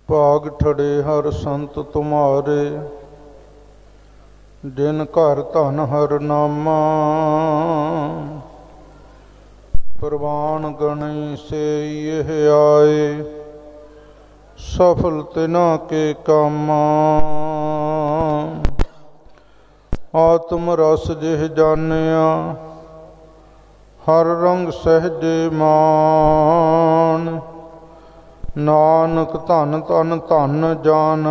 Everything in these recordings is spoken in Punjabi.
ਭਾਗ ਠੜੇ ਹਰ ਸੰਤ ਤੁਮਾਰੇ, ਜਿਨ ਘਰ ਧਨ ਹਰ ਨਾਮਾ। ਪ੍ਰਵਾਨ ਗਣੀ ਸੇ ਇਹ ਆਏ, ਸਫਲ ਤਿਨਾ ਕੇ ਕਾਮਾ। ਆਤਮ ਰਸ ਜਿਹ ਜਾਣਿਆ, ਹਰ ਰੰਗ ਸਹਿਜੇ ਮਾਨ। ਨਾਨਕ ਧਨ ਧਨ ਧਨ ਜਾਨ,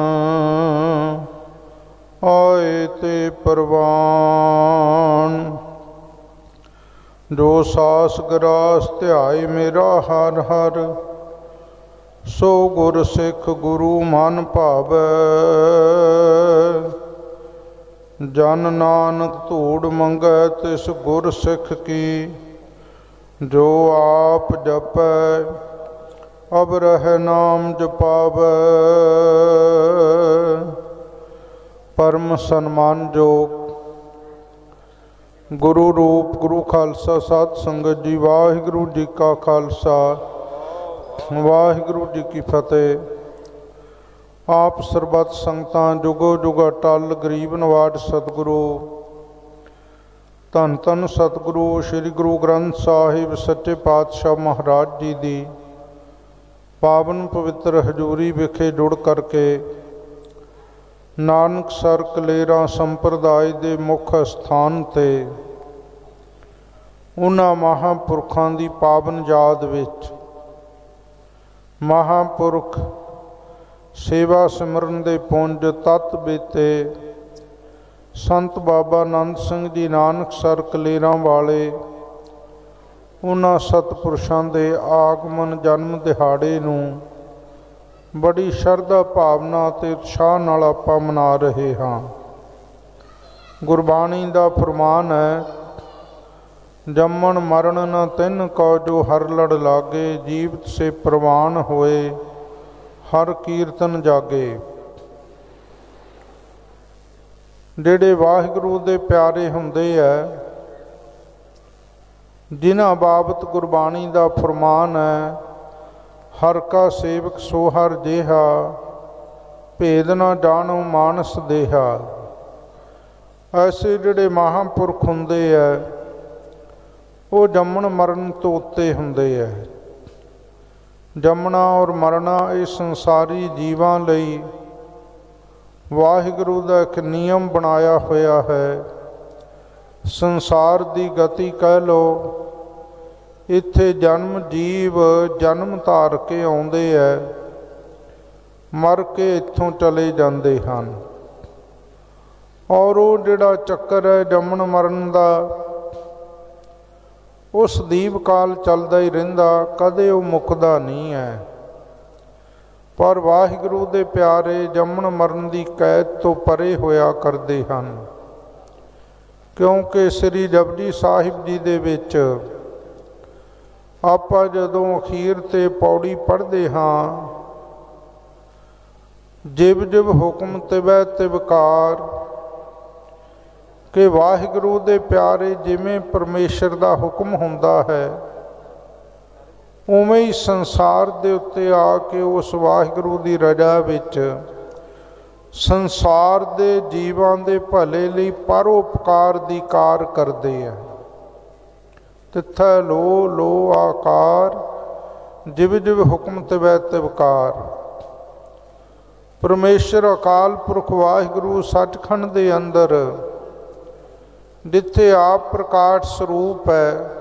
ਆਏ ਤੇ ਪ੍ਰਵਾਨ। ਜੋ ਸਾਸ ਗਰਾਸ ਧਿਆਏ ਮੇਰਾ ਹਰ ਹਰ, ਸੋ ਗੁਰ ਸਿੱਖ ਗੁਰੂ ਮਨ ਭਾਵੈ। ਜਨ ਨਾਨਕ ਧੂੜ ਮੰਗੈ ਤਿਸ ਗੁਰ ਸਿੱਖ ਕੀ, ਜੋ ਆਪ ਜਪੈ ਅਬ ਰਹਿ ਨਾਮ ਜਪਾਵੈ। ਪਰਮ ਸਨਮਾਨਯੋਗ ਗੁਰੂ ਰੂਪ ਗੁਰੂ ਖਾਲਸਾ ਸਾਧ ਸੰਗਤ ਜੀ, ਵਾਹਿਗੁਰੂ ਜੀ ਕਾ ਖਾਲਸਾ ਵਾਹਿਗੁਰੂ ਜੀ ਕੀ ਫਤਿਹ। ਆਪ ਸਰਬੱਤ ਸੰਗਤਾਂ ਜੁਗੋ ਜੁਗਾ ਟਲ ਗਰੀਬ ਨਵਾਜ ਸਤਿਗੁਰੂ ਧੰਨ ਧੰਨ ਸਤਿਗੁਰੂ ਸ੍ਰੀ ਗੁਰੂ ਗ੍ਰੰਥ ਸਾਹਿਬ ਸੱਚੇ ਪਾਤਸ਼ਾਹ ਮਹਾਰਾਜ ਜੀ ਦੀ ਪਾਵਨ ਪਵਿੱਤਰ ਹਜ਼ੂਰੀ ਵਿਖੇ ਜੁੜ ਕਰਕੇ ਨਾਨਕਸਰ ਕਲੇਰਾਂ ਸੰਪਰਦਾਇ ਦੇ ਮੁੱਖ ਸਥਾਨ 'ਤੇ ਉਹਨਾਂ ਮਹਾਂਪੁਰਖਾਂ ਦੀ ਪਾਵਨ ਯਾਦ ਵਿੱਚ ਮਹਾਂਪੁਰਖ ਸੇਵਾ ਸਿਮਰਨ ਦੇ ਪੁੰਜ ਤਤ ਬੀਤੇ ਸੰਤ ਬਾਬਾ ਆਨੰਦ ਸਿੰਘ ਜੀ ਨਾਨਕਸਰ ਕਲੇਰਾਂ ਵਾਲੇ ਉਹਨਾਂ ਸਤਿਪੁਰਸ਼ਾਂ ਦੇ ਆਗਮਨ ਜਨਮ ਦਿਹਾੜੇ ਨੂੰ ਬੜੀ ਸ਼ਰਧਾ ਭਾਵਨਾ ਅਤੇ ਉਤਸ਼ਾਹ ਨਾਲ ਆਪਾਂ ਮਨਾ ਰਹੇ ਹਾਂ। ਗੁਰਬਾਣੀ ਦਾ ਫਰਮਾਨ ਹੈ, ਜੰਮਣ ਮਰਨ ਨ ਤਿੰਨ ਕਉ, ਜੋ ਹਰ ਲੜ ਲਾਗੇ। ਜੀਵਤ ਸੇ ਪ੍ਰਵਾਨ ਹੋਏ, ਹਰ ਕੀਰਤਨ ਜਾਗੇ। ਜਿਹੜੇ ਵਾਹਿਗੁਰੂ ਦੇ ਪਿਆਰੇ ਹੁੰਦੇ ਹੈ, ਜਿਨ੍ਹਾਂ ਬਾਬਤ ਗੁਰਬਾਣੀ ਦਾ ਫਰਮਾਨ ਹੈ, ਹਰ ਕਾ ਸੇਵਕ ਸੋ ਹਰ ਜੇਹਾ, ਭੇਦ ਨਾ ਜਾਣੋ ਮਾਨਸ ਦੇਹਾ। ਐਸੇ ਜਿਹੜੇ ਮਹਾਂਪੁਰਖ ਹੁੰਦੇ ਹੈ, ਉਹ ਜੰਮਣ ਮਰਨ ਤੋਂ ਉੱਤੇ ਹੁੰਦੇ ਹੈ। ਜੰਮਣਾ ਔਰ ਮਰਨਾ ਇਹ ਸੰਸਾਰੀ ਜੀਵਾਂ ਲਈ ਵਾਹਿਗੁਰੂ ਦਾ ਇੱਕ ਨਿਯਮ ਬਣਾਇਆ ਹੋਇਆ ਹੈ। ਸੰਸਾਰ ਦੀ ਗਤੀ ਕਹਿ ਲਓ, ਇੱਥੇ ਜਨਮ ਜੀਵ ਜਨਮ ਧਾਰ ਕੇ ਆਉਂਦੇ ਹੈ, ਮਰ ਕੇ ਇੱਥੋਂ ਚਲੇ ਜਾਂਦੇ ਹਨ। ਔਰ ਉਹ ਜਿਹੜਾ ਚੱਕਰ ਹੈ ਜੰਮਣ ਮਰਨ ਦਾ, ਉਹ ਸਦੀਵ ਕਾਲ ਚੱਲਦਾ ਹੀ ਰਹਿੰਦਾ, ਕਦੇ ਉਹ ਮੁੱਕਦਾ ਨਹੀਂ ਹੈ। ਪਰ ਵਾਹਿਗੁਰੂ ਦੇ ਪਿਆਰੇ ਜੰਮਣ ਮਰਨ ਦੀ ਕੈਦ ਤੋਂ ਪਰੇ ਹੋਇਆ ਕਰਦੇ ਹਨ, ਕਿਉਂਕਿ ਸ੍ਰੀ ਜਪਜੀ ਸਾਹਿਬ ਜੀ ਦੇ ਵਿੱਚ ਆਪਾਂ ਜਦੋਂ ਅਖੀਰ 'ਤੇ ਪੌੜੀ ਪੜ੍ਹਦੇ ਹਾਂ, ਜਿਵ ਜਿਵ ਹੁਕਮ ਤਿਵੈ ਤਿਵਕਾਰ, ਕਿ ਵਾਹਿਗੁਰੂ ਦੇ ਪਿਆਰੇ ਜਿਵੇਂ ਪਰਮੇਸ਼ਰ ਦਾ ਹੁਕਮ ਹੁੰਦਾ ਹੈ, ਉਵੇਂ ਹੀ ਸੰਸਾਰ ਦੇ ਉੱਤੇ ਆ ਕੇ ਉਸ ਵਾਹਿਗੁਰੂ ਦੀ ਰਜ਼ਾ ਵਿੱਚ ਸੰਸਾਰ ਦੇ ਜੀਵਾਂ ਦੇ ਭਲੇ ਲਈ ਪਰਉਪਕਾਰ ਦੀ ਕਾਰ ਕਰਦੇ ਆ। ਤਿੱਥੈ ਲੋ ਲੋ ਆਕਾਰ, ਜਿਵ ਜਿਵ ਹੁਕਮ ਤਿਵੈ ਤਿਵਕਾਰ। ਪਰਮੇਸ਼ਰ ਅਕਾਲ ਪੁਰਖ ਵਾਹਿਗੁਰੂ ਸੱਚਖੰਡ ਦੇ ਅੰਦਰ ਜਿੱਥੇ ਆਪ ਪ੍ਰਕਾਸ਼ ਸਰੂਪ ਹੈ,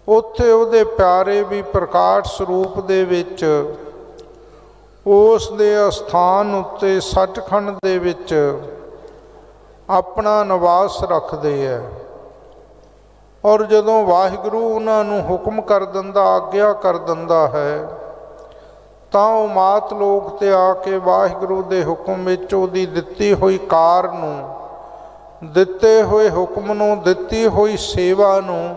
ਉੱਥੇ ਉਹਦੇ ਪਿਆਰੇ ਵੀ ਪ੍ਰਕਾਸ਼ ਸਰੂਪ ਦੇ ਵਿੱਚ ਉਸ ਦੇ ਅਸਥਾਨ ਉੱਤੇ ਸੱਚਖੰਡ ਦੇ ਵਿੱਚ ਆਪਣਾ ਨਿਵਾਸ ਰੱਖਦੇ ਹੈ। ਔਰ ਜਦੋਂ ਵਾਹਿਗੁਰੂ ਉਹਨਾਂ ਨੂੰ ਹੁਕਮ ਕਰ ਦਿੰਦਾ, ਆਗਿਆ ਕਰ ਦਿੰਦਾ ਹੈ, ਤਾਂ ਉਹ ਮਾਤ ਲੋਕ 'ਤੇ ਆ ਕੇ ਵਾਹਿਗੁਰੂ ਦੇ ਹੁਕਮ ਵਿੱਚ ਉਹਦੀ ਦਿੱਤੀ ਹੋਈ ਕਾਰ ਨੂੰ, ਦਿੱਤੇ ਹੋਏ ਹੁਕਮ ਨੂੰ, ਦਿੱਤੀ ਹੋਈ ਸੇਵਾ ਨੂੰ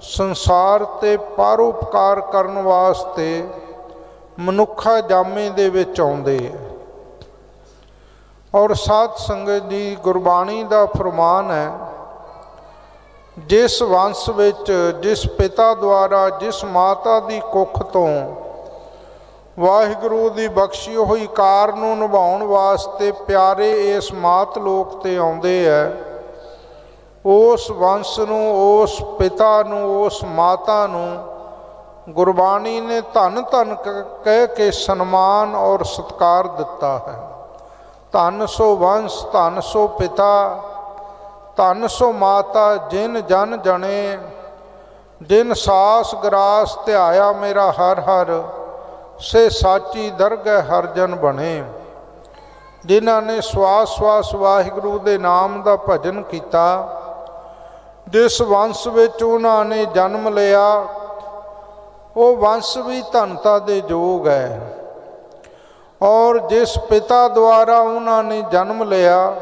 ਸੰਸਾਰ 'ਤੇ ਪਰਉਪਕਾਰ ਕਰਨ ਵਾਸਤੇ ਮਨੁੱਖਾ ਜਾਮੇ ਦੇ ਵਿੱਚ ਆਉਂਦੇ ਹੈ। ਔਰ ਸਾਧ ਸੰਗਤ ਦੀ ਗੁਰਬਾਣੀ ਦਾ ਫਰਮਾਨ ਹੈ, ਜਿਸ ਵੰਸ਼ ਵਿੱਚ, ਜਿਸ ਪਿਤਾ ਦੁਆਰਾ, ਜਿਸ ਮਾਤਾ ਦੀ ਕੁੱਖ ਤੋਂ ਵਾਹਿਗੁਰੂ ਦੀ ਬਖਸ਼ੀ ਹੋਈ ਕਾਰ ਨੂੰ ਨਿਭਾਉਣ ਵਾਸਤੇ ਪਿਆਰੇ ਇਸ ਮਾਤ ਲੋਕ 'ਤੇ ਆਉਂਦੇ ਹੈ। ਉਸ ਵੰਸ਼ ਨੂੰ, ਉਸ ਪਿਤਾ ਨੂੰ, ਉਸ ਮਾਤਾ ਨੂੰ ਗੁਰਬਾਣੀ ਨੇ ਧੰਨ ਧੰਨ ਕਹਿ ਕੇ ਸਨਮਾਨ ਔਰ ਸਤਿਕਾਰ ਦਿੱਤਾ ਹੈ। ਧੰਨ ਸੋ ਵੰਸ਼, ਧੰਨ ਸੋ ਪਿਤਾ, ਧੰਨ ਸੋ ਮਾਤਾ, ਜਿਨ ਜਨ ਜਣੇ, ਜਿਨ ਸਾਸ ਗਰਾਸ ਧਿਆਇਆ ਮੇਰਾ ਹਰ ਹਰ, ਸੇ ਸਾਚੀ ਦਰਗਹਿ ਹਰ ਜਨ ਬਣੇ। ਜਿਨ੍ਹਾਂ ਨੇ ਸਵਾਸ ਸਵਾਸ ਵਾਹਿਗੁਰੂ ਦੇ ਨਾਮ ਦਾ ਭਜਨ ਕੀਤਾ, ਜਿਸ ਵੰਸ਼ ਵਿੱਚ ਉਹਨਾਂ ਨੇ ਜਨਮ ਲਿਆ, ਉਹ ਵੰਸ਼ ਵੀ ਧਨਤਾ ਦੇ ਯੋਗ ਹੈ। ਔਰ ਜਿਸ ਪਿਤਾ ਦੁਆਰਾ ਉਹਨਾਂ ਨੇ ਜਨਮ ਲਿਆ,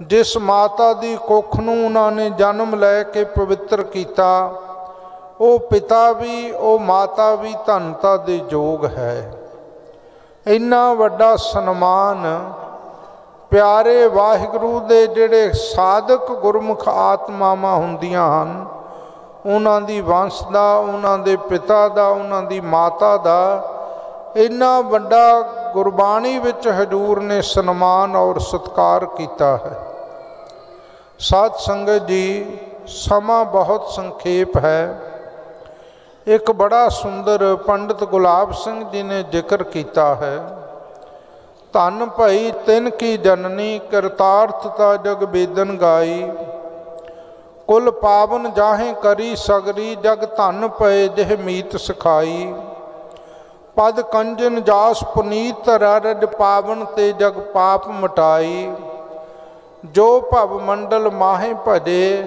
ਜਿਸ ਮਾਤਾ ਦੀ ਕੁੱਖ ਨੂੰ ਉਹਨਾਂ ਨੇ ਜਨਮ ਲੈ ਕੇ ਪਵਿੱਤਰ ਕੀਤਾ, ਉਹ ਪਿਤਾ ਵੀ, ਉਹ ਮਾਤਾ ਵੀ ਧਨਤਾ ਦੇ ਯੋਗ ਹੈ। ਇੰਨਾ ਵੱਡਾ ਸਨਮਾਨ ਪਿਆਰੇ ਵਾਹਿਗੁਰੂ ਦੇ ਜਿਹੜੇ ਸਾਧਕ ਗੁਰਮੁਖ ਆਤਮਾਵਾਂ ਹੁੰਦੀਆਂ ਹਨ, ਉਹਨਾਂ ਦੀ ਵੰਸ਼ ਦਾ, ਉਹਨਾਂ ਦੇ ਪਿਤਾ ਦਾ, ਉਹਨਾਂ ਦੀ ਮਾਤਾ ਦਾ ਇੰਨਾ ਵੱਡਾ ਗੁਰਬਾਣੀ ਵਿੱਚ ਹਜ਼ੂਰ ਨੇ ਸਨਮਾਨ ਔਰ ਸਤਿਕਾਰ ਕੀਤਾ ਹੈ। ਸਾਧ ਸੰਗਤ ਜੀ, ਸਮਾਂ ਬਹੁਤ ਸੰਖੇਪ ਹੈ। ਇੱਕ ਬੜਾ ਸੁੰਦਰ ਪੰਡਿਤ ਗੁਲਾਬ ਸਿੰਘ ਜੀ ਨੇ ਜ਼ਿਕਰ ਕੀਤਾ ਹੈ। ਧੰਨ ਭਈ ਤਿਨ ਕੀ ਜਨਨੀ, ਕਰਤਾਰਥਤਾ ਜਗ ਬੇਦਨ ਗਾਈ, ਕੁਲ ਪਾਵਨ ਜਾਹੇ ਕਰੀ ਸਗਰੀ, ਜਗ ਧੰਨ ਪਏ ਜਿਹ ਮੀਤ ਸਿਖਾਈ, ਪਦ ਕੰਜਨ ਜਾਸ ਪੁਨੀਤ ਰਜ ਪਾਵਨ ਤੇ ਜਗ ਪਾਪ ਮਟਾਈ, ਜੋ ਭਵ ਮੰਡਲ ਮਾਹੇ ਭਜੇ,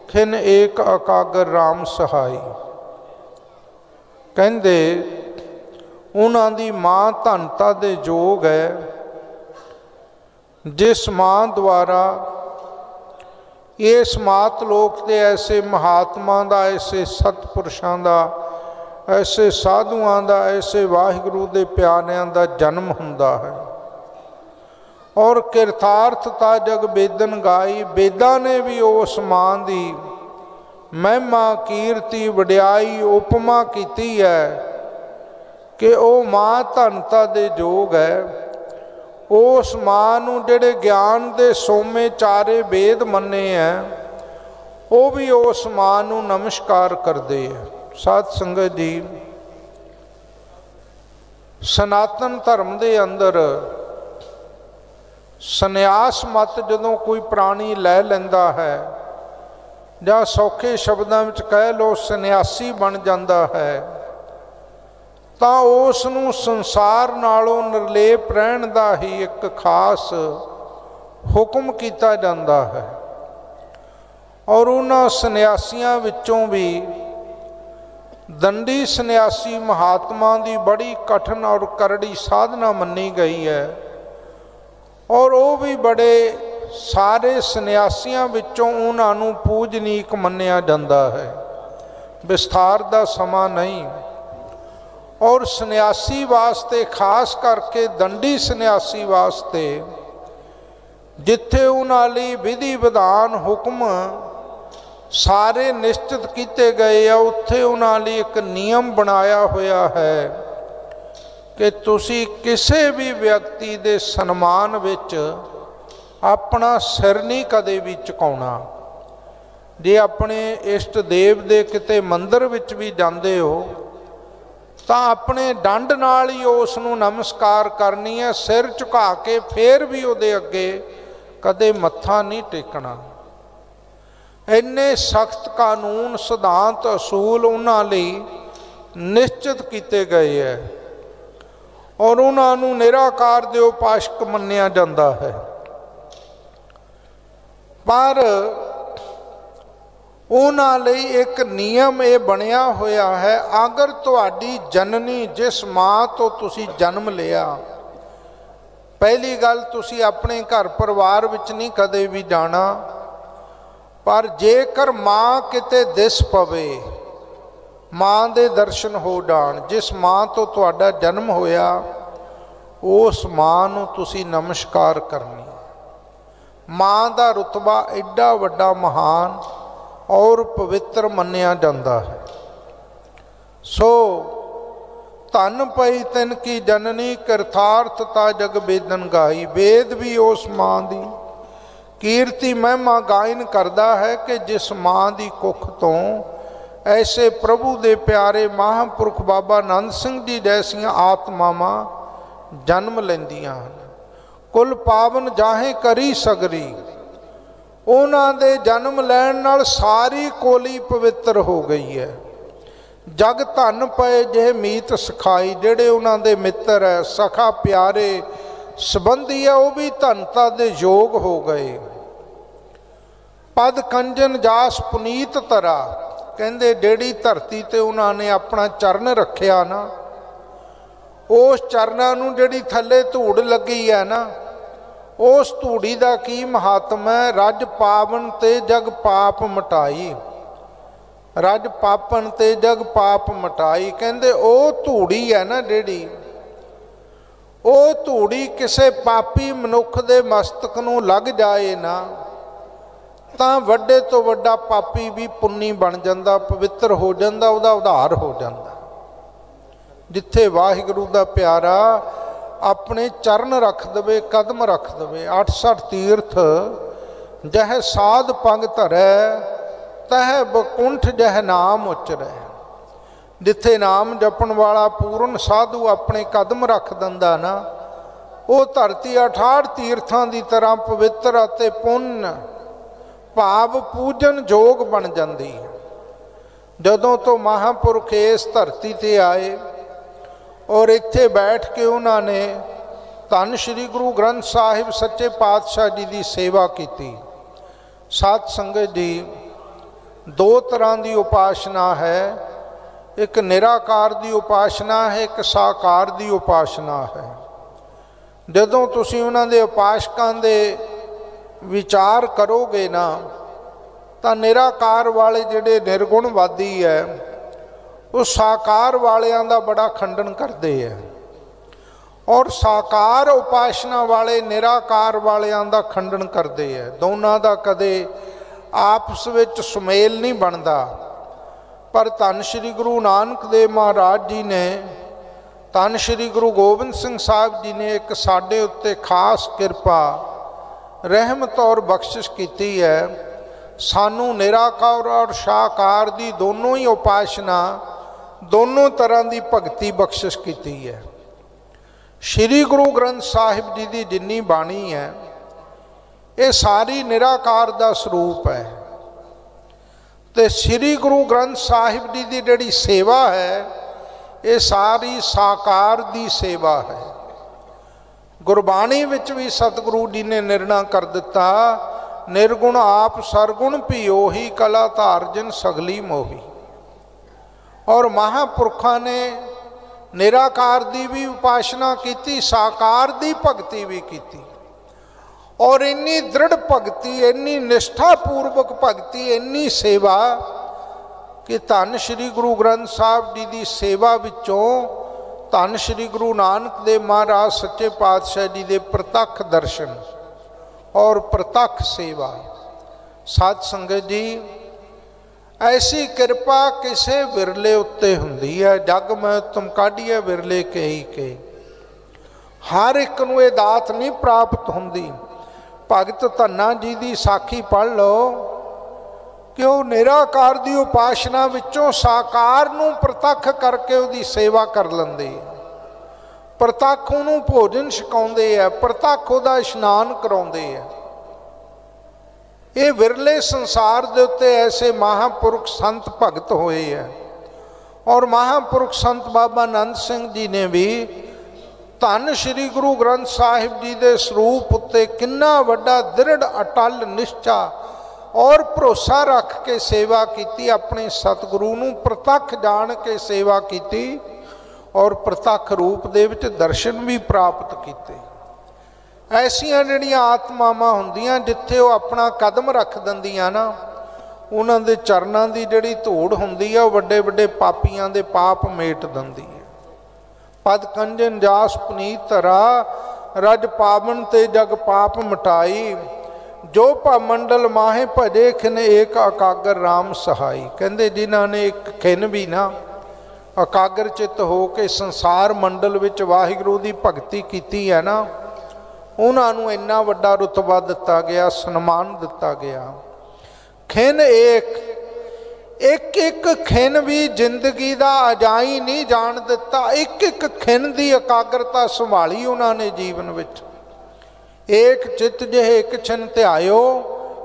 ਖਿਨ ਏਕ ਅਕਾਗਰ ਰਾਮ ਸਹਾਈ। ਕਹਿੰਦੇ ਉਹਨਾਂ ਦੀ ਮਾਂ ਧਨਤਾ ਦੇ ਯੋਗ ਹੈ। ਜਿਸ ਮਾਂ ਦੁਆਰਾ ਇਸ ਮਾਤ ਲੋਕ ਦੇ ਐਸੇ ਮਹਾਤਮਾ ਦਾ, ਐਸੇ ਸਤਪੁਰਸ਼ਾਂ ਦਾ, ਐਸੇ ਸਾਧੂਆਂ ਦਾ, ਐਸੇ ਵਾਹਿਗੁਰੂ ਦੇ ਪਿਆਰਿਆਂ ਦਾ ਜਨਮ ਹੁੰਦਾ ਹੈ। ਔਰ ਕਿਰਤਾਰਥਤਾ ਜਗ ਬੇਦਨ ਗਾਈ, ਬੇਦਾਂ ਨੇ ਵੀ ਉਸ ਮਾਂ ਦੀ ਮਹਿਮਾ, ਕੀਰਤੀ, ਵਡਿਆਈ, ਉਪਮਾ ਕੀਤੀ ਹੈ ਕਿ ਉਹ ਮਾਂ ਧਨਤਾ ਦੇ ਯੋਗ ਹੈ। ਉਸ ਮਾਂ ਨੂੰ ਜਿਹੜੇ ਗਿਆਨ ਦੇ ਸੋਮੇ ਚਾਰੇ ਵੇਦ ਮੰਨੇ ਹੈ, ਉਹ ਵੀ ਉਸ ਮਾਂ ਨੂੰ ਨਮਸਕਾਰ ਕਰਦੇ ਹੈ। ਸਾਧ ਸੰਗਤ ਜੀ, ਸਨਾਤਨ ਧਰਮ ਦੇ ਅੰਦਰ ਸੰਨਿਆਸ ਮਤ ਜਦੋਂ ਕੋਈ ਪ੍ਰਾਣੀ ਲੈ ਲੈਂਦਾ ਹੈ, ਜਾਂ ਸੌਖੇ ਸ਼ਬਦਾਂ ਵਿੱਚ ਕਹਿ ਲਓ ਸੰਨਿਆਸੀ ਬਣ ਜਾਂਦਾ ਹੈ, ਤਾਂ ਉਸ ਨੂੰ ਸੰਸਾਰ ਨਾਲੋਂ ਨਿਰਲੇਪ ਰਹਿਣ ਦਾ ਹੀ ਇੱਕ ਖਾਸ ਹੁਕਮ ਕੀਤਾ ਜਾਂਦਾ ਹੈ। ਔਰ ਉਹਨਾਂ ਸੰਨਿਆਸੀਆਂ ਵਿੱਚੋਂ ਵੀ ਦੰਡੀ ਸੰਨਿਆਸੀ ਮਹਾਤਮਾ ਦੀ ਬੜੀ ਕਠਿਨ ਔਰ ਕਰੜੀ ਸਾਧਨਾ ਮੰਨੀ ਗਈ ਹੈ। ਔਰ ਉਹ ਵੀ ਬੜੇ ਸਾਰੇ ਸੰਨਿਆਸੀਆਂ ਵਿੱਚੋਂ ਉਹਨਾਂ ਨੂੰ ਪੂਜਨੀਕ ਮੰਨਿਆ ਜਾਂਦਾ ਹੈ। ਵਿਸਥਾਰ ਦਾ ਸਮਾਂ ਨਹੀਂ। ਔਰ ਸੰਨਿਆਸੀ ਵਾਸਤੇ, ਖਾਸ ਕਰਕੇ ਦੰਡੀ ਸੰਨਿਆਸੀ ਵਾਸਤੇ, ਜਿੱਥੇ ਉਹਨਾਂ ਲਈ ਵਿਧੀ ਵਿਧਾਨ ਹੁਕਮ ਸਾਰੇ ਨਿਸ਼ਚਿਤ ਕੀਤੇ ਗਏ ਆ, ਉੱਥੇ ਉਹਨਾਂ ਲਈ ਇੱਕ ਨਿਯਮ ਬਣਾਇਆ ਹੋਇਆ ਹੈ ਕਿ ਤੁਸੀਂ ਕਿਸੇ ਵੀ ਵਿਅਕਤੀ ਦੇ ਸਨਮਾਨ ਵਿੱਚ ਆਪਣਾ ਸਿਰ ਨਹੀਂ ਕਦੇ ਵੀ ਝੁਕਾਉਣਾ। ਜੇ ਆਪਣੇ ਇਸ਼ਟ ਦੇਵ ਦੇ ਕਿਤੇ ਮੰਦਰ ਵਿੱਚ ਵੀ ਜਾਂਦੇ ਹੋ ਤਾਂ ਆਪਣੇ ਡੰਡ ਨਾਲ ਹੀ ਉਸ ਨੂੰ ਨਮਸਕਾਰ ਕਰਨੀ ਹੈ। ਸਿਰ ਝੁਕਾ ਕੇ ਫੇਰ ਵੀ ਉਹਦੇ ਅੱਗੇ ਕਦੇ ਮੱਥਾ ਨਹੀਂ ਟੇਕਣਾ। ਇੰਨੇ ਸਖਤ ਕਾਨੂੰਨ, ਸਿਧਾਂਤ, ਅਸੂਲ ਉਹਨਾਂ ਲਈ ਨਿਸ਼ਚਿਤ ਕੀਤੇ ਗਏ ਹੈ। ਔਰ ਉਹਨਾਂ ਨੂੰ ਨਿਰਾਕਾਰ ਦੇ ਉਪਾਸ਼ਕ ਮੰਨਿਆ ਜਾਂਦਾ ਹੈ। ਪਰ ਉਹਨਾਂ ਲਈ ਇੱਕ ਨਿਯਮ ਇਹ ਬਣਿਆ ਹੋਇਆ ਹੈ, ਅਗਰ ਤੁਹਾਡੀ ਜਨਨੀ, ਜਿਸ ਮਾਂ ਤੋਂ ਤੁਸੀਂ ਜਨਮ ਲਿਆ, ਪਹਿਲੀ ਗੱਲ ਤੁਸੀਂ ਆਪਣੇ ਘਰ ਪਰਿਵਾਰ ਵਿੱਚ ਨਹੀਂ ਕਦੇ ਵੀ ਜਾਣਾ, ਪਰ ਜੇਕਰ ਮਾਂ ਕਿਤੇ ਦਿਸ ਪਵੇ, ਮਾਂ ਦੇ ਦਰਸ਼ਨ ਹੋ ਜਾਣ, ਜਿਸ ਮਾਂ ਤੋਂ ਤੁਹਾਡਾ ਜਨਮ ਹੋਇਆ, ਉਸ ਮਾਂ ਨੂੰ ਤੁਸੀਂ ਨਮਸਕਾਰ ਕਰਨੀ। ਮਾਂ ਦਾ ਰੁਤਬਾ ਐਡਾ ਵੱਡਾ, ਮਹਾਨ ਔਰ ਪਵਿੱਤਰ ਮੰਨਿਆ ਜਾਂਦਾ ਹੈ। ਸੋ धन पई तिन की जननी किरथार्थता जग बेदन गाई। वेद भी उस माँ की कीर्ति महिमा गायन करता है कि जिस माँ की कुख तो ऐसे प्रभु दे प्यारे महापुरख बाबा नंद सिंह जी जैसियां आत्मावां जन्म लैंदियां हन। कुल पावन जाहे करी सगरी, उन्हां दे जन्म लैण नाल सारी कोली पवित्र हो गई है। जग धन पए जे मीत सखाई, जेड़े उन्हां दे मित्र है सखा प्यारे संबंधी है वह भी धनता दे योग हो गए। पद कंजन जास पुनीत तरा, कहते जेड़ी धरती ते उन्होंने अपना चरण रखिया ना, उस चरना नूं जेड़ी थले धूड़ लगी है ना, उस धूड़ी का की महात्म है। रज पावन ते जग पाप मटाई, रज पापन ते जग पाप मटाई। कहते वो धूड़ी है ना जेड़ी, वो धूड़ी किसे पापी मनुख दे मस्तक नूं लग जाए ना, ਤਾਂ ਵੱਡੇ ਤੋਂ ਵੱਡਾ ਪਾਪੀ भी पुन्नी बन जाता, पवित्र हो जाता, ਉਹਦਾ उधार हो जाता। जिथे वाहिगुरू दा प्यारा अपने चरण रख दवे, कदम रख दवे। 68 तीर्थ जह साध पग धरै, तह बकुंठ जह नाम उचरै। जिथे नाम जपन वाला पूर्ण साधु अपने कदम रख दिंदा ना, वो धरती 68 तीर्थां की तरह पवित्र अते पुण्य भाव पूजन जोग बन जाती है। जदों तो महापुरख इस धरती ते आए और इत्थे बैठ के उन्होंने धन श्री गुरु ग्रंथ साहिब सच्चे पातशाह जी की सेवा की। साध संगत जी, दो तरह की उपासना है, एक निराकार की उपासना है, एक साकार की उपासना है। जदों तुसीं उन्हां दे उपासकां दे विचार करोगे ना, तो निराकार वाले जिहड़े निर्गुणवादी है वो साकार वालियां दा बड़ा खंडन करते हैं, और साकार उपासना वाले निराकार वालियां दा खंडन करते हैं। दोनों का कदे आपस विच सुमेल नहीं बनता। पर धन श्री गुरु नानक देव महाराज जी ने, धन श्री गुरु गोबिंद सिंह साहब जी ने एक साडे उत्ते खास किरपा रहमत और बख्शिश की है। सानू निराकार और साकार की दोनों ही उपासना, दोनों तरह की भगती बख्शिश की है। श्री गुरु ग्रंथ साहिब जी की जिन्नी बाणी है, ये सारी निराकार का स्वरूप है। तो श्री गुरु ग्रंथ साहिब जी की जिहड़ी सेवा है, ये सारी साकार की सेवा है। गुरबाणी विच भी सतगुरु जी ने निर्णय कर दिता, निर्गुण आप सरगुण भी ओही, कला धार जिन सगली मोही। और महापुरखों ने निराकार की भी उपासना की, साकार की भगती भी की, और इन्नी दृढ़ भगती, इन्नी निष्ठापूर्वक भगती, इन्नी सेवा कि धन श्री गुरु ग्रंथ साहब जी की सेवा विचों धन श्री गुरु नानक देव महाराज सच्चे पातशाह जी के प्रतख दर्शन और प्रतख सेवा। साध संगत जी, ऐसी कृपा किसे विरले उत्ते हुंदी है। जग में तुम काढ़िए विरले कई के, हर एक नूं ये दात नहीं प्राप्त हुंदी। भगत धन्ना जी की साखी पढ़ लो कि वह निराकार की उपासना विचों साकार नूं प्रतख करके उसकी सेवा कर लेंदे, प्रतख उहनूं भोजन छकाउंदे है, प्रतख उहदा इशनान कराउंदे है। ये विरले संसार दे उत्ते ऐसे महापुरख संत भगत होए है। और महापुरख संत बाबा नंद सिंह जी ने भी धन श्री गुरु ग्रंथ साहिब जी के स्वरूप उत्ते किन्ना वड्डा दृढ़ अटल निश्चा और भरोसा रख के सेवा की। अपने सतगुरु नूं प्रतख जान के सेवा की और प्रतख रूप दे विच दर्शन भी प्राप्त किए। ऐसियां जिहड़ियां आत्मावां हुंदियां जिथे वो अपना कदम रख दिंदियां ना, उन्हां दे चरनां दी जिहड़ी धूड़ हुंदी है वड्डे वड्डे पापियां दे पाप मेट दिंदी है। पद कंजन जास पुनीत धरा, रज पावन ते जग पाप मिटाई। जो मंडल माहे भजे खिन एक अकागर राम सहाई। कहते जिन्हों ने एक खिन भी ना ਇਕਾਗਰ ਚਿੱਤ ਹੋ ਕੇ ਸੰਸਾਰ ਮੰਡਲ ਵਿੱਚ ਵਾਹਿਗੁਰੂ ਦੀ ਭਗਤੀ ਕੀਤੀ ਹੈ ਨਾ, ਉਹਨਾਂ ਨੂੰ ਇੰਨਾ ਵੱਡਾ ਰੁਤਬਾ ਦਿੱਤਾ ਗਿਆ, ਸਨਮਾਨ ਦਿੱਤਾ ਗਿਆ। ਖਿਨ ਇੱਕ ਇੱਕ ਖਿਨ ਵੀ ਜ਼ਿੰਦਗੀ ਦਾ ਅਜਾਈ ਨਹੀਂ ਜਾਣ ਦਿੱਤਾ। ਇੱਕ ਇੱਕ ਖਿਨ ਦੀ ਇਕਾਗਰਤਾ ਸੰਭਾਲੀ ਉਹਨਾਂ ਨੇ ਜੀਵਨ ਵਿੱਚ। ਏਕ ਚਿੱਤ ਜਿਹੇ ਇੱਕ ਛਿਨ ਧਿਆਇਓ,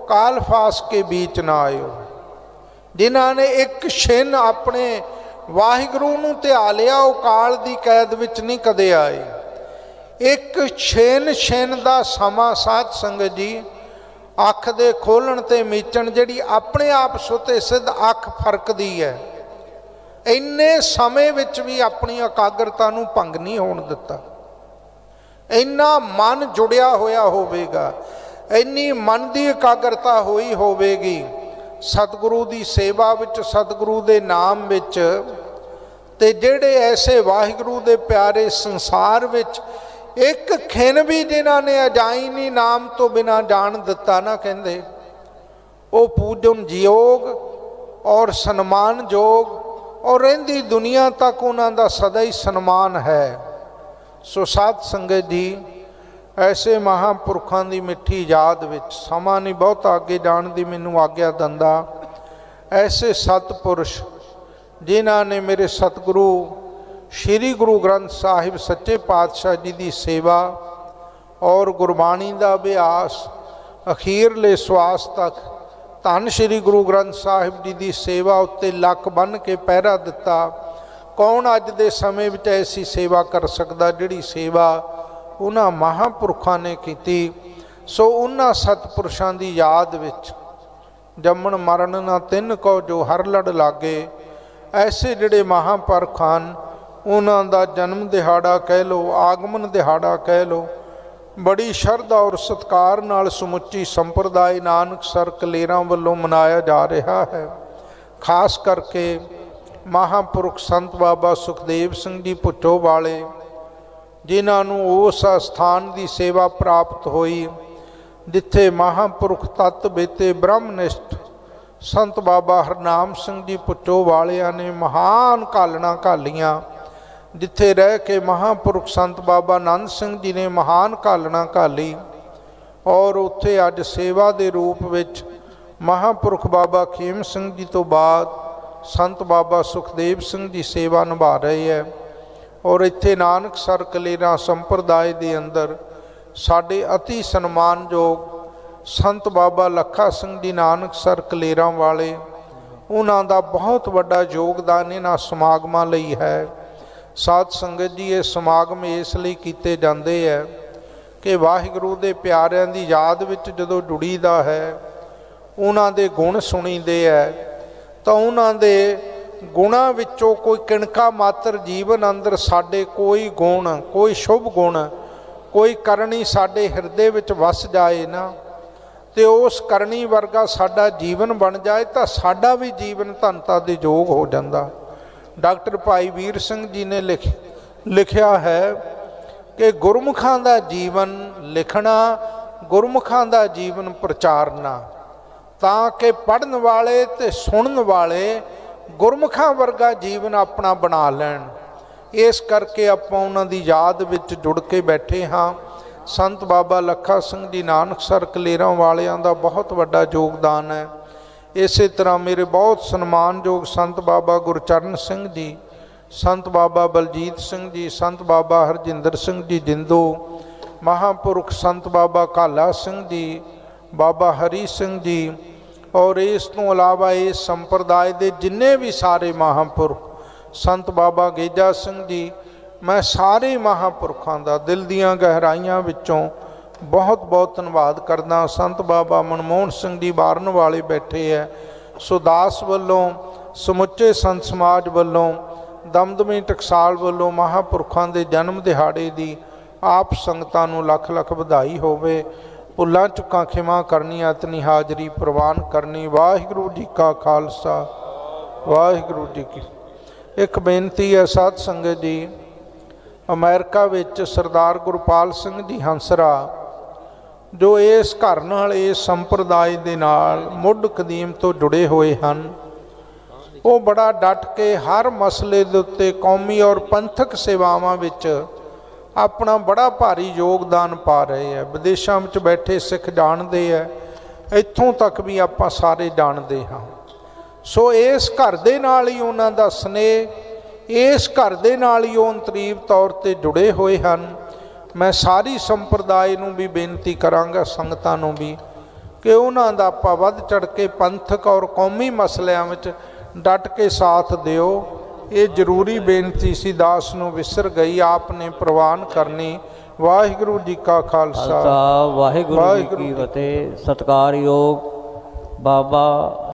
ਕਾਲ ਫਾਸ ਕੇ ਬੀਚ ਨਾ ਆਇਓ। ਜਿਨ੍ਹਾਂ ਨੇ ਇੱਕ ਛਿਨ ਆਪਣੇ ਵਾਹਿਗੁਰੂ ਨੂੰ ਧਿਆ ਲਿਆ, ਉਹ ਕਾਲ ਦੀ ਕੈਦ ਵਿੱਚ ਨਹੀਂ ਕਦੇ ਆਏ। ਇੱਕ ਛਿਨ ਦਾ ਸਮਾਂ ਸਾਧ ਸੰਗਤ ਜੀ, ਅੱਖ ਦੇ ਖੋਲ੍ਹਣ ਤੇ ਮੀਚਣ ਜਿਹੜੀ ਆਪਣੇ ਆਪ ਸੁਤੇ ਸਿੱਧ ਅੱਖ ਫਰਕਦੀ ਹੈ, ਇੰਨੇ ਸਮੇਂ ਵਿੱਚ ਵੀ ਆਪਣੀ ਇਕਾਗਰਤਾ ਨੂੰ ਭੰਗ ਨਹੀਂ ਹੋਣ ਦਿੱਤਾ। ਇੰਨਾ ਮਨ ਜੁੜਿਆ ਹੋਇਆ ਹੋਵੇਗਾ, ਇੰਨੀ ਮਨ ਦੀ ਇਕਾਗਰਤਾ ਹੋਈ ਹੋਵੇਗੀ ਸਤਿਗੁਰੂ ਦੀ ਸੇਵਾ ਵਿੱਚ, ਸਤਿਗੁਰੂ ਦੇ ਨਾਮ ਵਿੱਚ। ਤੇ ਜਿਹੜੇ ਐਸੇ ਵਾਹਿਗੁਰੂ ਦੇ ਪਿਆਰੇ ਸੰਸਾਰ ਵਿੱਚ ਇੱਕ ਖਿਨ ਵੀ ਜਿਨ੍ਹਾਂ ਨੇ ਅਜਾਈ ਨਹੀਂ ਨਾਮ ਤੋਂ ਬਿਨਾਂ ਜਾਣ ਦਿੱਤਾ ਨਾ, ਕਹਿੰਦੇ ਉਹ ਪੂਜਨ ਯੋਗ ਔਰ ਸਨਮਾਨ ਯੋਗ, ਔਰ ਰਹਿੰਦੀ ਦੁਨੀਆ ਤੱਕ ਉਹਨਾਂ ਦਾ ਸਦਾ ਹੀ ਸਨਮਾਨ ਹੈ। ਸੋ ਸਾਧ ਸੰਗਤ ਜੀ, ਐਸੇ ਮਹਾਂਪੁਰਖਾਂ ਦੀ ਮਿੱਠੀ ਯਾਦ ਵਿੱਚ, ਸਮਾਂ ਨਹੀਂ ਬਹੁਤ ਅੱਗੇ ਜਾਣ ਦੀ ਮੈਨੂੰ ਆਗਿਆ ਦਿੰਦਾ, ਐਸੇ ਸਤਿਪੁਰਸ਼ ਜਿਨ੍ਹਾਂ ਨੇ ਮੇਰੇ ਸਤਿਗੁਰੂ ਸ਼੍ਰੀ ਗੁਰੂ ਗ੍ਰੰਥ ਸਾਹਿਬ ਸੱਚੇ ਪਾਤਸ਼ਾਹ ਜੀ ਦੀ ਸੇਵਾ ਔਰ ਗੁਰਬਾਣੀ ਦਾ ਅਭਿਆਸ ਅਖੀਰਲੇ ਸਵਾਸ ਤੱਕ ਧੰਨ ਸ਼੍ਰੀ ਗੁਰੂ ਗ੍ਰੰਥ ਸਾਹਿਬ ਜੀ ਦੀ ਸੇਵਾ ਉੱਤੇ ਲੱਕ ਬੰਨ੍ਹ ਕੇ ਪਹਿਰਾ ਦਿੱਤਾ। ਕੌਣ ਅੱਜ ਦੇ ਸਮੇਂ ਵਿੱਚ ਐਸੀ ਸੇਵਾ ਕਰ ਸਕਦਾ ਜਿਹੜੀ ਸੇਵਾ ਉਹਨਾਂ ਮਹਾਂਪੁਰਖਾਂ ਨੇ ਕੀਤੀ। ਸੋ ਉਹਨਾਂ ਸਤਿਪੁਰਸ਼ਾਂ ਦੀ ਯਾਦ ਵਿੱਚ ਜੰਮਣ ਮਰਨ ਨਾ ਤਿੰਨ ਕੋ ਜੋ ਹਰ ਲੜ ਲਾਗੇ, ਐਸੇ ਜਿਹੜੇ ਮਹਾਂਪੁਰਖ ਹਨ ਉਹਨਾਂ ਦਾ ਜਨਮ ਦਿਹਾੜਾ ਕਹਿ ਲਓ, ਆਗਮਨ ਦਿਹਾੜਾ ਕਹਿ ਲਓ, ਬੜੀ ਸ਼ਰਧਾ ਔਰ ਸਤਿਕਾਰ ਨਾਲ ਸਮੁੱਚੀ ਸੰਪਰਦਾਇ ਨਾਨਕਸਰ ਕਲੇਰਾਂ ਵੱਲੋਂ ਮਨਾਇਆ ਜਾ ਰਿਹਾ ਹੈ। ਖਾਸ ਕਰਕੇ ਮਹਾਂਪੁਰਖ ਸੰਤ ਬਾਬਾ ਸੁਖਦੇਵ ਸਿੰਘ ਜੀ ਭੁੱਚੋ ਵਾਲੇ, ਜਿਨ੍ਹਾਂ ਨੂੰ ਉਸ ਸਥਾਨ ਦੀ ਸੇਵਾ ਪ੍ਰਾਪਤ ਹੋਈ ਜਿੱਥੇ ਮਹਾਂਪੁਰਖ ਤਤ ਬੇਤੇ ਬ੍ਰਹਮਨਿਸ਼ਟ ਸੰਤ ਬਾਬਾ ਹਰਨਾਮ ਸਿੰਘ ਜੀ ਭੁੱਚੋ ਵਾਲਿਆਂ ਨੇ ਮਹਾਨ ਘਾਲਣਾ ਘਾਲੀਆਂ, ਜਿੱਥੇ ਰਹਿ ਕੇ ਮਹਾਂਪੁਰਖ ਸੰਤ ਬਾਬਾ ਆਨੰਦ ਸਿੰਘ ਜੀ ਨੇ ਮਹਾਨ ਘਾਲਣਾ ਘਾਲੀ। ਔਰ ਉੱਥੇ ਅੱਜ ਸੇਵਾ ਦੇ ਰੂਪ ਵਿੱਚ ਮਹਾਂਪੁਰਖ ਬਾਬਾ ਖੇਮ ਸਿੰਘ ਜੀ ਤੋਂ ਬਾਅਦ ਸੰਤ ਬਾਬਾ ਸੁਖਦੇਵ ਸਿੰਘ ਜੀ ਸੇਵਾ ਨਿਭਾ ਰਹੇ ਹੈ। ਔਰ ਇੱਥੇ ਨਾਨਕਸਰ ਕਲੇਰਾਂ ਸੰਪਰਦਾਇ ਦੇ ਅੰਦਰ ਸਾਡੇ ਅਤੀ ਸਨਮਾਨਯੋਗ ਸੰਤ ਬਾਬਾ ਲੱਖਾ ਸਿੰਘ ਜੀ ਨਾਨਕਸਰ ਕਲੇਰਾਂ ਵਾਲੇ, ਉਹਨਾਂ ਦਾ ਬਹੁਤ ਵੱਡਾ ਯੋਗਦਾਨ ਇਹਨਾਂ ਸਮਾਗਮਾਂ ਲਈ ਹੈ। ਸਾਧ ਸੰਗਤ ਜੀ, ਇਹ ਸਮਾਗਮ ਇਸ ਲਈ ਕੀਤੇ ਜਾਂਦੇ ਹੈ ਕਿ ਵਾਹਿਗੁਰੂ ਦੇ ਪਿਆਰਿਆਂ ਦੀ ਯਾਦ ਵਿੱਚ ਜਦੋਂ ਜੁੜੀਦਾ ਹੈ, ਉਹਨਾਂ ਦੇ ਗੁਣ ਸੁਣੀਦੇ ਹੈ, ਤਾਂ ਉਹਨਾਂ ਦੇ ਗੁਣਾਂ ਵਿੱਚੋਂ ਕੋਈ ਕਿਣਕਾ ਮਾਤਰ ਜੀਵਨ ਅੰਦਰ ਸਾਡੇ ਕੋਈ ਗੁਣ, ਕੋਈ ਸ਼ੁਭ ਗੁਣ, ਕੋਈ ਕਰਨੀ ਸਾਡੇ ਹਿਰਦੇ ਵਿੱਚ ਵਸ ਜਾਏ ਨਾ, ਤੇ ਉਸ ਕਰਨੀ ਵਰਗਾ ਸਾਡਾ ਜੀਵਨ ਬਣ ਜਾਏ, ਤਾਂ ਸਾਡਾ ਵੀ ਜੀਵਨ ਧਨਤਾ ਦੇ ਯੋਗ ਹੋ ਜਾਂਦਾ। ਡਾਕਟਰ ਭਾਈ ਵੀਰ ਸਿੰਘ ਜੀ ਨੇ ਲਿਖਿਆ ਹੈ ਕਿ ਗੁਰਮੁਖਾਂ ਦਾ ਜੀਵਨ ਲਿਖਣਾ, ਗੁਰਮੁਖਾਂ ਦਾ ਜੀਵਨ ਪ੍ਰਚਾਰਨਾ, ਤਾਂ ਕਿ ਪੜ੍ਹਨ ਵਾਲੇ ਤੇ ਸੁਣਨ ਵਾਲੇ ਗੁਰਮੁਖਾਂ ਵਰਗਾ ਜੀਵਨ ਆਪਣਾ ਬਣਾ ਲੈਣ। ਇਸ ਕਰਕੇ ਆਪਾਂ ਉਹਨਾਂ ਦੀ ਯਾਦ ਵਿੱਚ ਜੁੜ ਕੇ ਬੈਠੇ ਹਾਂ। ਸੰਤ ਬਾਬਾ ਲੱਖਾ ਸਿੰਘ ਜੀ ਨਾਨਕਸਰ ਕਲੇਰਾਂ ਵਾਲਿਆਂ ਦਾ ਬਹੁਤ ਵੱਡਾ ਯੋਗਦਾਨ ਹੈ। ਇਸੇ ਤਰ੍ਹਾਂ ਮੇਰੇ ਬਹੁਤ ਸਨਮਾਨਯੋਗ ਸੰਤ ਬਾਬਾ ਗੁਰਚਰਨ ਸਿੰਘ ਜੀ, ਸੰਤ ਬਾਬਾ ਬਲਜੀਤ ਸਿੰਘ ਜੀ, ਸੰਤ ਬਾਬਾ ਹਰਜਿੰਦਰ ਸਿੰਘ ਜੀ ਜਿੰਦੋ, ਮਹਾਂਪੁਰਖ ਸੰਤ ਬਾਬਾ ਕਾਲਾ ਸਿੰਘ ਜੀ, ਬਾਬਾ ਹਰੀ ਸਿੰਘ ਜੀ, ਔਰ ਇਸ ਤੋਂ ਇਲਾਵਾ ਇਸ ਸੰਪਰਦਾਇ ਦੇ ਜਿੰਨੇ ਵੀ ਸਾਰੇ ਮਹਾਂਪੁਰਖ, ਸੰਤ ਬਾਬਾ ਗੇਜਾ ਸਿੰਘ ਜੀ, ਮੈਂ ਸਾਰੇ ਮਹਾਂਪੁਰਖਾਂ ਦਾ ਦਿਲ ਦੀਆਂ ਗਹਿਰਾਈਆਂ ਵਿੱਚੋਂ ਬਹੁਤ ਬਹੁਤ ਧੰਨਵਾਦ ਕਰਦਾ। ਸੰਤ ਬਾਬਾ ਮਨਮੋਹਨ ਸਿੰਘ ਜੀ ਬਾਰਨ ਵਾਲੇ ਬੈਠੇ ਹੈ, ਸੋ ਦਾਸ ਵੱਲੋਂ, ਸਮੁੱਚੇ ਸੰਤ ਸਮਾਜ ਵੱਲੋਂ, ਦਮਦਮੀ ਟਕਸਾਲ ਵੱਲੋਂ ਮਹਾਂਪੁਰਖਾਂ ਦੇ ਜਨਮ ਦਿਹਾੜੇ ਦੀ ਆਪ ਸੰਗਤਾਂ ਨੂੰ ਲੱਖ ਲੱਖ ਵਧਾਈ ਹੋਵੇ। ਭੁੱਲਾਂ ਚੁੱਕਾਂ ਖਿਮਾ ਕਰਨੀ, ਅਤਨੀ ਹਾਜ਼ਰੀ ਪ੍ਰਵਾਨ ਕਰਨੀ। ਵਾਹਿਗੁਰੂ ਜੀ ਕਾ ਖਾਲਸਾ, ਵਾਹਿਗੁਰੂ ਜੀ ਕੀ। ਇੱਕ ਬੇਨਤੀ ਹੈ ਸਾਧ ਸੰਗਤ ਜੀ, ਅਮਰੀਕਾ ਵਿੱਚ ਸਰਦਾਰ ਗੁਰਪਾਲ ਸਿੰਘ ਜੀ ਹੰਸਰਾ, ਜੋ ਇਸ ਘਰ ਨਾਲ, ਇਸ ਸੰਪਰਦਾਇ ਦੇ ਨਾਲ ਮੁੱਢ ਕਦੀਮ ਤੋਂ ਜੁੜੇ ਹੋਏ ਹਨ, वो बड़ा डट के हर मसले दे उत्ते कौमी और पंथक सेवावां विच अपना बड़ा भारी योगदान पा रहे हैं। विदेशों में बैठे सिख जानते हैं, इत्थों तक भी आप सारे जानते हाँ। सो इस घर दे नाल ही उन्हां दा स्नेह, इस घर दे नाल ही वो अंतरीव तौर पर जुड़े हुए हैं। मैं सारी संप्रदाय नूं भी बेनती करांगा, संगतां नूं भी, कि उन्हां दा आपां वध चढ़ के पंथक और कौमी मसलिਆਂ विच डट के साथ दिओ। ये जरूरी बेनती सी दास नूं विसर गई, आपने प्रवान करनी। वाहिगुरू जी का खालसा, वाहिगुरू जी की फतेह। सत्कारयोग बाबा